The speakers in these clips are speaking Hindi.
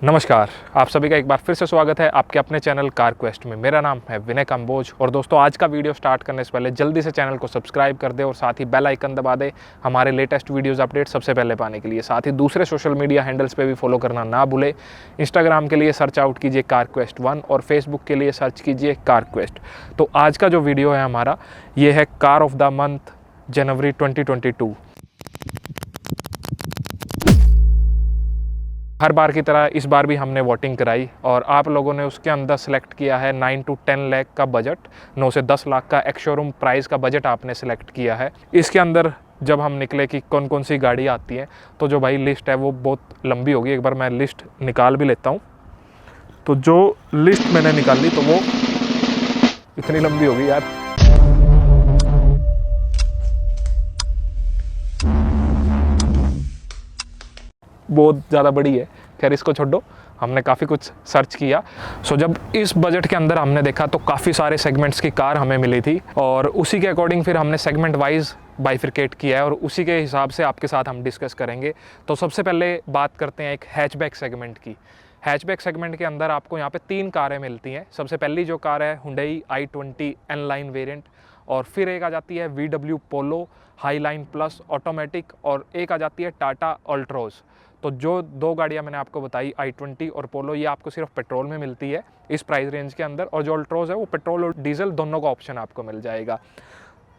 नमस्कार, आप सभी का एक बार फिर से स्वागत है आपके अपने चैनल कार क्वेस्ट में। मेरा नाम है विनय कंबोज और दोस्तों आज का वीडियो स्टार्ट करने से पहले जल्दी से चैनल को सब्सक्राइब कर दे और साथ ही बेल आइकन दबा दे हमारे लेटेस्ट वीडियोस अपडेट सबसे पहले पाने के लिए। साथ ही दूसरे सोशल मीडिया हैंडल्स पे भी फॉलो करना ना भूले। इंस्टाग्राम के लिए सर्च आउट कीजिए कार क्वेस्ट 1 और फेसबुक के लिए सर्च कीजिए कार क्वेस्ट। तो आज का जो वीडियो है हमारा ये है कार ऑफ द मंथ जनवरी 2022। हर बार की तरह इस बार भी हमने वोटिंग कराई और आप लोगों ने उसके अंदर सेलेक्ट किया है 9 to 10 लाख का बजट, 9 से 10 लाख का एक्स शोरूम प्राइस का बजट आपने सेलेक्ट किया है। इसके अंदर जब हम निकले कि कौन कौन सी गाड़ी आती हैं तो जो भाई लिस्ट है वो बहुत लंबी होगी। एक बार मैं लिस्ट निकाल भी लेता हूँ। तो जो लिस्ट मैंने निकाली तो वो इतनी लंबी होगी यार, बहुत ज़्यादा बड़ी है। खैर इसको छोड़ो, हमने काफ़ी कुछ सर्च किया। जब इस बजट के अंदर हमने देखा तो काफ़ी सारे सेगमेंट्स की कार हमें मिली थी और उसी के अकॉर्डिंग फिर हमने सेगमेंट वाइज बाइफिकेट किया है और उसी के हिसाब से आपके साथ हम डिस्कस करेंगे। तो सबसे पहले बात करते हैं एक हैचबैक सेगमेंट की। हैचबैक सेगमेंट के अंदर आपको यहाँ पे 3 कारें मिलती हैं। सबसे पहली जो कार है Hyundai i20 N line variant, और फिर एक आ जाती है VW पोलो हाई लाइन प्लस ऑटोमेटिक, और एक आ जाती है टाटा अल्ट्रोज। तो जो 2 गाड़ियाँ मैंने आपको बताई i20 और पोलो, ये आपको सिर्फ पेट्रोल में मिलती है इस प्राइस रेंज के अंदर, और जो अल्ट्रोज है वो पेट्रोल और डीजल दोनों का ऑप्शन आपको मिल जाएगा।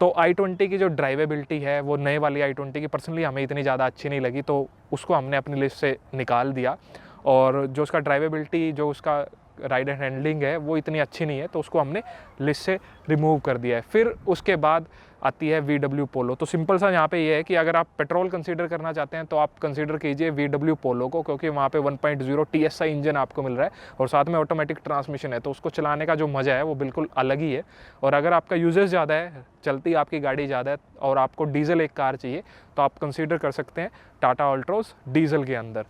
तो i20 की जो ड्राइवेबिलिटी है वो नए वाली i20 की पर्सनली हमें इतनी ज़्यादा अच्छी नहीं लगी, तो उसको हमने अपनी लिस्ट से निकाल दिया। और जो उसका ड्राइवेबिलिटी, जो उसका राइड एंड हैंडलिंग है वो इतनी अच्छी नहीं है, तो उसको हमने लिस्ट से रिमूव कर दिया है। फिर उसके बाद आती है VW पोलो। तो सिंपल सा यहाँ पे ये है कि अगर आप पेट्रोल कंसीडर करना चाहते हैं तो आप कंसीडर कीजिए VW पोलो को, क्योंकि वहाँ पे 1.0 TSI इंजन आपको मिल रहा है और साथ में ऑटोमेटिक ट्रांसमिशन है, तो उसको चलाने का जो मज़ा है वो बिल्कुल अलग ही है। और अगर आपका यूजेस ज़्यादा है, चलती आपकी गाड़ी ज़्यादा है और आपको डीजल एक कार चाहिए, तो आप कंसीडर कर सकते हैं टाटा अल्ट्रोज डीजल के अंदर।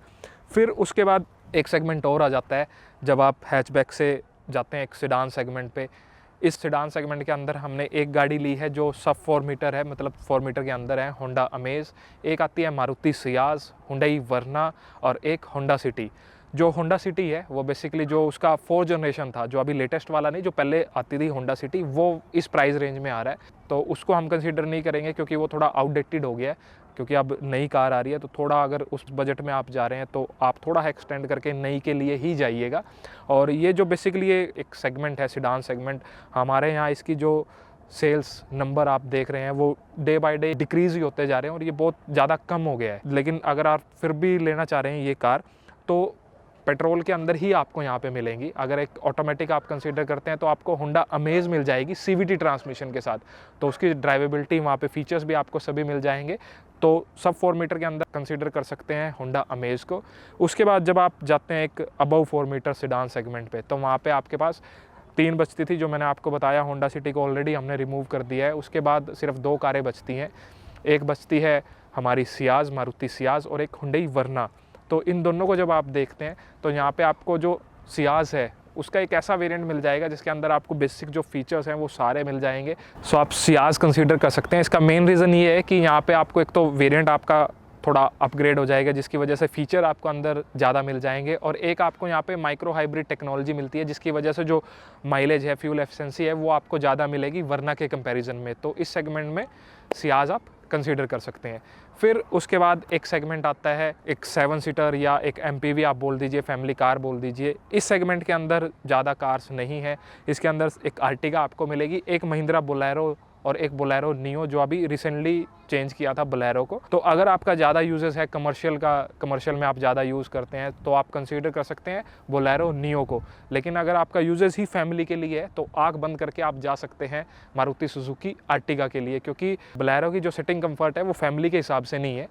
फिर उसके बाद एक सेगमेंट और आ जाता है जब आप हैचबैक से जाते हैं एक सेडान सेगमेंट पे। इस सेडान सेगमेंट के अंदर हमने एक गाड़ी ली है जो सब 4 मीटर है, मतलब 4 मीटर के अंदर है, होंडा अमेज। एक आती है मारुति सियाज, हुंडई वर्ना और एक होंडा सिटी। जो होंडा सिटी है वो बेसिकली जो उसका 4th जनरेशन था, जो अभी लेटेस्ट वाला नहीं, जो पहले आती थी होंडा सिटी, वो इस प्राइस रेंज में आ रहा है, तो उसको हम कंसीडर नहीं करेंगे क्योंकि वो थोड़ा आउटडेटेड हो गया है। क्योंकि अब नई कार आ रही है तो थोड़ा अगर उस बजट में आप जा रहे हैं तो आप थोड़ा एक्सटेंड करके नई के लिए ही जाइएगा। और ये जो बेसिकली ये एक सेगमेंट है सेडान सेगमेंट, हमारे यहाँ इसकी जो सेल्स नंबर आप देख रहे हैं वो डे बाय डे डिक्रीज़ ही होते जा रहे हैं और ये बहुत ज़्यादा कम हो गया है। लेकिन अगर आप फिर भी लेना चाह रहे हैं ये कार, तो पेट्रोल के अंदर ही आपको यहाँ पे मिलेंगी। अगर एक ऑटोमेटिक आप कंसीडर करते हैं तो आपको होंडा अमेज मिल जाएगी CVT ट्रांसमिशन के साथ, तो उसकी ड्राइवेबिलिटी, वहाँ पे फीचर्स भी आपको सभी मिल जाएंगे। तो सब 4 मीटर के अंदर कंसीडर कर सकते हैं होंडा अमेज को। उसके बाद जब आप जाते हैं एक अबव 4 मीटर सेडान सेगमेंट पे, तो वहाँ पे आपके पास 3 बचती थी, जो मैंने आपको बताया होंडा सिटी को ऑलरेडी हमने रिमूव कर दिया है। उसके बाद सिर्फ 2 कारें बचती हैं, एक बचती है हमारी सियाज, मारुति सियाज, और एक हुंडई वर्ना। तो इन दोनों को जब आप देखते हैं तो यहाँ पे आपको जो सियाज है उसका एक ऐसा वेरिएंट मिल जाएगा जिसके अंदर आपको बेसिक जो फीचर्स हैं वो सारे मिल जाएंगे। सो आप सियाज कंसीडर कर सकते हैं। इसका मेन रीज़न ये है कि यहाँ पे आपको एक तो वेरिएंट आपका थोड़ा अपग्रेड हो जाएगा, जिसकी वजह से फीचर आपको अंदर ज़्यादा मिल जाएंगे, और एक आपको यहाँ पे माइक्रो हाइब्रिड टेक्नोलॉजी मिलती है जिसकी वजह से जो माइलेज है, फ्यूल एफिशिएंसी है, वो आपको ज़्यादा मिलेगी वरना के कंपैरिजन में। तो इस सेगमेंट में सियाज आप कंसीडर कर सकते हैं। फिर उसके बाद एक सेगमेंट आता है एक 7 सीटर या एक MPV आप बोल दीजिए, फैमिली कार बोल दीजिए। इस सेगमेंट के अंदर ज़्यादा कार्स नहीं है। इसके अंदर एक आर्टिगा आपको मिलेगी, एक महिंद्रा बोलेरो और एक बोलेरो नियो, जो अभी रिसेंटली चेंज किया था बोलेरो को। तो अगर आपका ज़्यादा यूजेस है कमर्शियल में आप ज़्यादा यूज़ करते हैं तो आप कंसीडर कर सकते हैं बोलेरो नियो को। लेकिन अगर आपका यूजेस ही फैमिली के लिए है तो आँख बंद करके आप जा सकते हैं मारुति सुजुकी आर्टिगा के लिए, क्योंकि बोलेरो की जो सिटिंग कंफर्ट है वो फैमिली के हिसाब से नहीं है।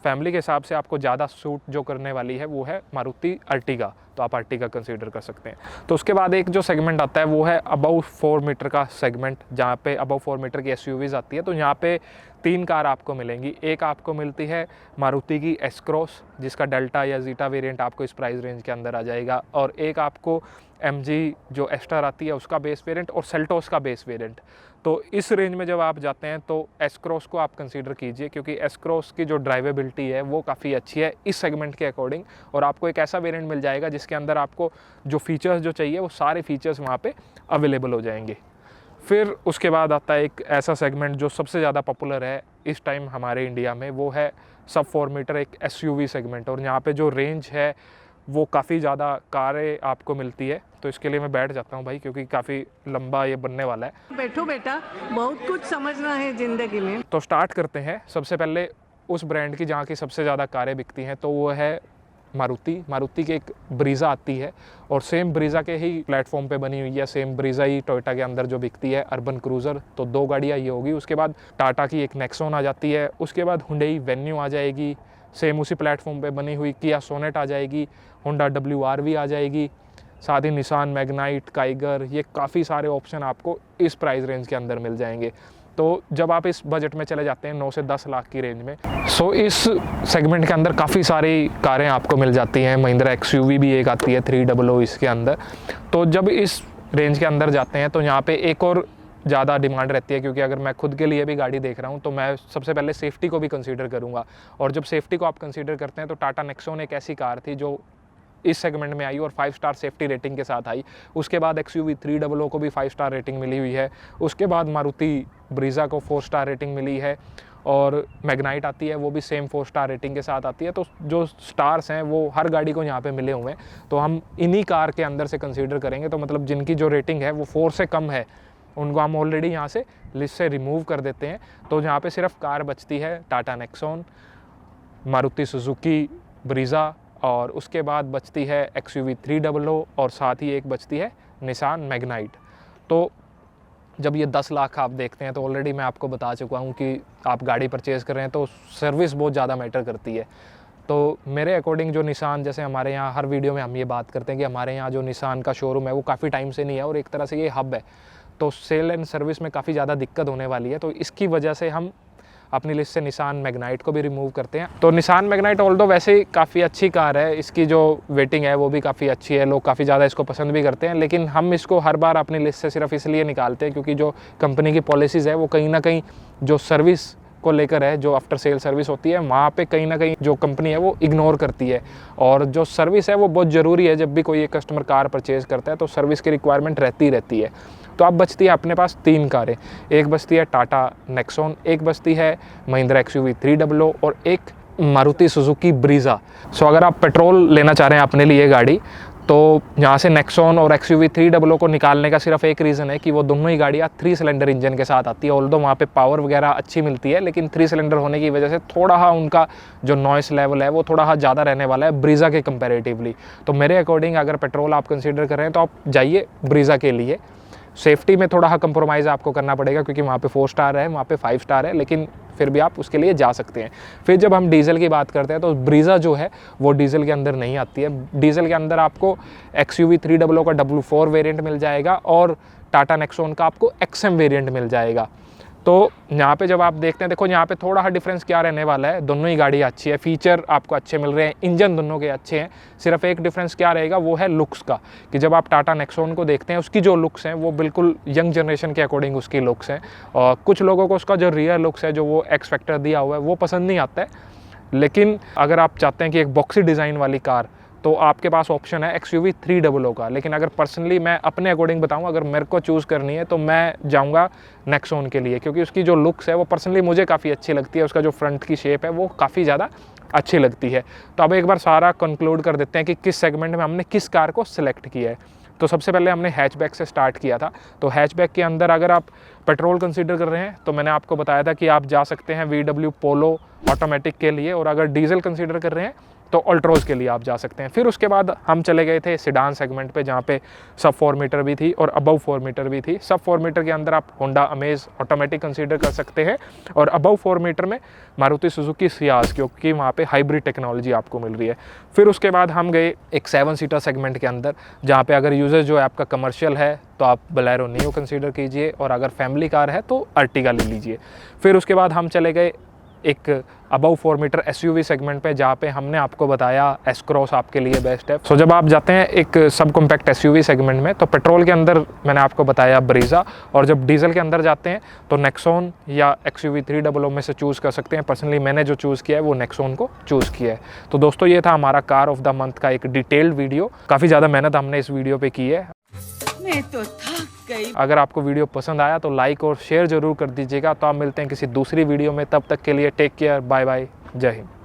फैमिली के हिसाब से आपको ज़्यादा सूट जो करने वाली है वो है मारुति आर्टिगा, तो आप आर्टिगा कंसीडर कर सकते हैं। तो उसके बाद एक जो सेगमेंट आता है वो है अबव 4 मीटर का सेगमेंट, जहाँ पे अबव 4 मीटर की SUVs आती है। तो यहाँ पे 3 कार आपको मिलेंगी। एक आपको मिलती है मारुति की एस क्रॉस, जिसका डेल्टा या जीटा वेरिएंट आपको इस प्राइस रेंज के अंदर आ जाएगा, और एक आपको MG जो एस्टर आती है उसका बेस वेरिएंट, और सेल्टोस का बेस वेरिएंट। तो इस रेंज में जब आप जाते हैं तो एस क्रॉस को आप कंसीडर कीजिए, क्योंकि एस क्रॉस की जो ड्राइवेबिलिटी है वो काफ़ी अच्छी है इस सेगमेंट के अकॉर्डिंग, और आपको एक ऐसा वेरिएंट मिल जाएगा जिसके जिसके अंदर आपको जो फीचर्स जो चाहिए वो सारे फीचर्स वहाँ पे अवेलेबल हो जाएंगे। फिर उसके बाद आता है एक ऐसा सेगमेंट जो सबसे ज़्यादा पॉपुलर है इस टाइम हमारे इंडिया में, वो है सब 4 मीटर एक SUV सेगमेंट। और यहाँ पे जो रेंज है वो काफ़ी ज़्यादा कारें आपको मिलती है। तो इसके लिए मैं बैठ जाता हूँ भाई, क्योंकि काफ़ी लंबा ये बनने वाला है। बैठो बेटा, बहुत कुछ समझना है ज़िंदगी में। तो स्टार्ट करते हैं। सबसे पहले उस ब्रांड की जहाँ की सबसे ज़्यादा कारें बिकती हैं, तो वो है मारुति की एक ब्रीज़ा आती है, और सेम ब्रीज़ा के ही प्लेटफॉर्म पे बनी हुई है। सेम ब्रीज़ा ही टोयोटा के अंदर जो बिकती है, अर्बन क्रूज़र। तो 2 गाड़ियाँ ये होगी। उसके बाद टाटा की एक नेक्सॉन आ जाती है, उसके बाद हुंडई वेन्यू आ जाएगी, सेम उसी प्लेटफॉर्म पे बनी हुई। किया सोनेट आ जाएगी, होंडा WRV आ जाएगी, साथ ही निसान मैग्नाइट, काइगर, ये काफ़ी सारे ऑप्शन आपको इस प्राइस रेंज के अंदर मिल जाएंगे। तो जब आप इस बजट में चले जाते हैं 9 से 10 लाख की रेंज में, सो इस सेगमेंट के अंदर काफ़ी सारी कारें आपको मिल जाती हैं। महिंद्रा XUV भी एक आती है 300 इसके अंदर। तो जब इस रेंज के अंदर जाते हैं तो यहाँ पे एक और ज़्यादा डिमांड रहती है, क्योंकि अगर मैं खुद के लिए भी गाड़ी देख रहा हूँ तो मैं सबसे पहले सेफ्टी को भी कंसीडर करूँगा। और जब सेफ्टी को आप कंसीडर करते हैं तो टाटा नेक्सॉन एक ऐसी कार थी जो इस सेगमेंट में आई और 5 स्टार सेफ्टी रेटिंग के साथ आई। उसके बाद XUV 300 को भी 5 स्टार रेटिंग मिली हुई है। उसके बाद मारुति ब्रीज़ा को 4 स्टार रेटिंग मिली है, और मैग्नाइट आती है, वो भी सेम 4 स्टार रेटिंग के साथ आती है। तो जो स्टार्स हैं वो हर गाड़ी को यहाँ पे मिले हुए हैं। तो हम इन्हीं कार के अंदर से कंसीडर करेंगे। तो मतलब जिनकी जो रेटिंग है वो 4 से कम है, उनको हम ऑलरेडी यहाँ से लिस्ट से रिमूव कर देते हैं। तो यहाँ पे सिर्फ कार बचती है टाटा नेक्सॉन, मारुति सुजुकी ब्रीज़ा, और उसके बाद बचती है XUV 300, और साथ ही एक बचती है निसान मैग्नाइट। तो जब ये 10 लाख आप देखते हैं तो ऑलरेडी मैं आपको बता चुका हूँ कि आप गाड़ी परचेज़ कर रहे हैं तो सर्विस बहुत ज़्यादा मैटर करती है। तो मेरे अकॉर्डिंग जो निसान, जैसे हमारे यहाँ हर वीडियो में हम ये बात करते हैं कि हमारे यहाँ जो निसान का शोरूम है वो काफ़ी टाइम से नहीं है, और एक तरह से ये हब है। तो सेल एंड सर्विस में काफ़ी ज़्यादा दिक्कत होने वाली है। तो इसकी वजह से हम अपनी लिस्ट से निसान मैग्नाइट को भी रिमूव करते हैं। तो निसान मैग्नाइट ऑल्दो वैसे ही काफ़ी अच्छी कार है, इसकी जो वेटिंग है वो भी काफ़ी अच्छी है, लोग काफ़ी ज़्यादा इसको पसंद भी करते हैं। लेकिन हम इसको हर बार अपनी लिस्ट से सिर्फ इसलिए निकालते हैं क्योंकि जो कंपनी की पॉलिसीज़ है वो कहीं ना कहीं जो सर्विस को लेकर है, जो आफ्टर सेल सर्विस होती है, वहाँ पे कहीं ना कहीं जो कंपनी है वो इग्नोर करती है। और जो सर्विस है वो बहुत ज़रूरी है। जब भी कोई एक कस्टमर कार परचेज़ करता है तो सर्विस की रिक्वायरमेंट रहती है। तो अब बचती है अपने पास 3 कारें। एक बचती है टाटा नेक्सॉन, एक बचती है महिंद्रा XUV 300, और एक मारुति सुजुकी ब्रीज़ा। सो अगर आप पेट्रोल लेना चाह रहे हैं अपने लिए गाड़ी, तो यहाँ से नेक्सॉन और XUV 300 को निकालने का सिर्फ एक रीज़न है कि वो दोनों ही गाड़ियाँ 3 सिलेंडर इंजन के साथ आती है। ऑल्दो वहाँ पे पावर वगैरह अच्छी मिलती है, लेकिन 3 सिलेंडर होने की वजह से थोड़ा उनका जो नॉइस लेवल है वो थोड़ा ज़्यादा रहने वाला है ब्रीज़ा के कंपैरेटिवली। तो मेरे अकॉर्डिंग अगर पेट्रोल आप कंसीडर कर रहे हैं तो आप जाइए ब्रीज़ा के लिए। सेफ्टी में थोड़ा कंप्रोमाइज़ आपको करना पड़ेगा क्योंकि वहाँ पे 4 स्टार है, वहाँ पे 5 स्टार है, लेकिन फिर भी आप उसके लिए जा सकते हैं। फिर जब हम डीजल की बात करते हैं तो ब्रीज़ा जो है वो डीजल के अंदर नहीं आती है। डीजल के अंदर आपको XUV 300 का W4 वेरिएंट मिल जाएगा, और टाटा नेक्सॉन का आपको XM वेरिएंट मिल जाएगा। तो यहाँ पे जब आप देखते हैं, देखो यहाँ पे थोड़ा डिफरेंस क्या रहने वाला है। दोनों ही गाड़ी अच्छी है, फीचर आपको अच्छे मिल रहे हैं, इंजन दोनों के अच्छे हैं। सिर्फ एक डिफरेंस क्या रहेगा वो है लुक्स का, कि जब आप टाटा नेक्सॉन को देखते हैं उसकी जो लुक्स हैं वो बिल्कुल यंग जनरेशन के अकॉर्डिंग उसकी लुक्स हैं। और कुछ लोगों को उसका जो रियर लुक्स है, जो वो एक्स फैक्टर दिया हुआ है, वो पसंद नहीं आता है। लेकिन अगर आप चाहते हैं कि एक बॉक्सी डिज़ाइन वाली कार, तो आपके पास ऑप्शन है XUV 300 का। लेकिन अगर पर्सनली मैं अपने अकॉर्डिंग बताऊं, अगर मेरे को चूज़ करनी है तो मैं जाऊंगा नेक्सॉन के लिए, क्योंकि उसकी जो लुक्स है वो पर्सनली मुझे काफ़ी अच्छी लगती है। उसका जो फ्रंट की शेप है वो काफ़ी ज़्यादा अच्छी लगती है। तो अब एक बार सारा कंक्लूड कर देते हैं कि किस सेगमेंट में हमने किस कार को सिलेक्ट किया है। तो सबसे पहले हमने हैचबैक से स्टार्ट किया था। तो हैचबैक के अंदर अगर आप पेट्रोल कंसीडर कर रहे हैं तो मैंने आपको बताया था कि आप जा सकते हैं VW पोलो ऑटोमेटिक के लिए, और अगर डीजल कंसीडर कर रहे हैं तो अल्ट्रोज के लिए आप जा सकते हैं। फिर उसके बाद हम चले गए थे सिडान सेगमेंट पे, जहाँ पे सब 4 मीटर भी थी और अबव 4 मीटर भी थी। सब 4 मीटर के अंदर आप होंडा अमेज ऑटोमेटिक कंसीडर कर सकते हैं, और अबव 4 मीटर में मारुति सुजुकी सियाज, क्योंकि वहाँ पे हाइब्रिड टेक्नोलॉजी आपको मिल रही है। फिर उसके बाद हम गए एक 7 सीटर सेगमेंट के अंदर, जहाँ पे अगर यूजर जो है आपका कमर्शियल है तो आप बोलेरो नियो कंसीडर कीजिए, और अगर फैमिली कार है तो अर्टिगा ले लीजिए। फिर उसके बाद हम चले गए एक अबव 4 मीटर SUV सेगमेंट पे, जहाँ पे हमने आपको बताया एस क्रॉस आपके लिए बेस्ट है। सो जब आप जाते हैं एक सब कॉम्पैक्ट SUV सेगमेंट में, तो पेट्रोल के अंदर मैंने आपको बताया ब्रीज़ा, और जब डीजल के अंदर जाते हैं तो नेक्सॉन या XUV 300 में से चूज़ कर सकते हैं। पर्सनली मैंने जो चूज़ किया है वो नेक्सॉन को चूज़ किया है। तो दोस्तों ये था हमारा कार ऑफ द मंथ का एक डिटेल्ड वीडियो। काफ़ी ज़्यादा मेहनत हमने इस वीडियो पर की है। मैं तो थक गई। अगर आपको वीडियो पसंद आया तो लाइक और शेयर जरूर कर दीजिएगा। तो आप मिलते हैं किसी दूसरी वीडियो में, तब तक के लिए टेक केयर, बाय बाय, जय हिंद।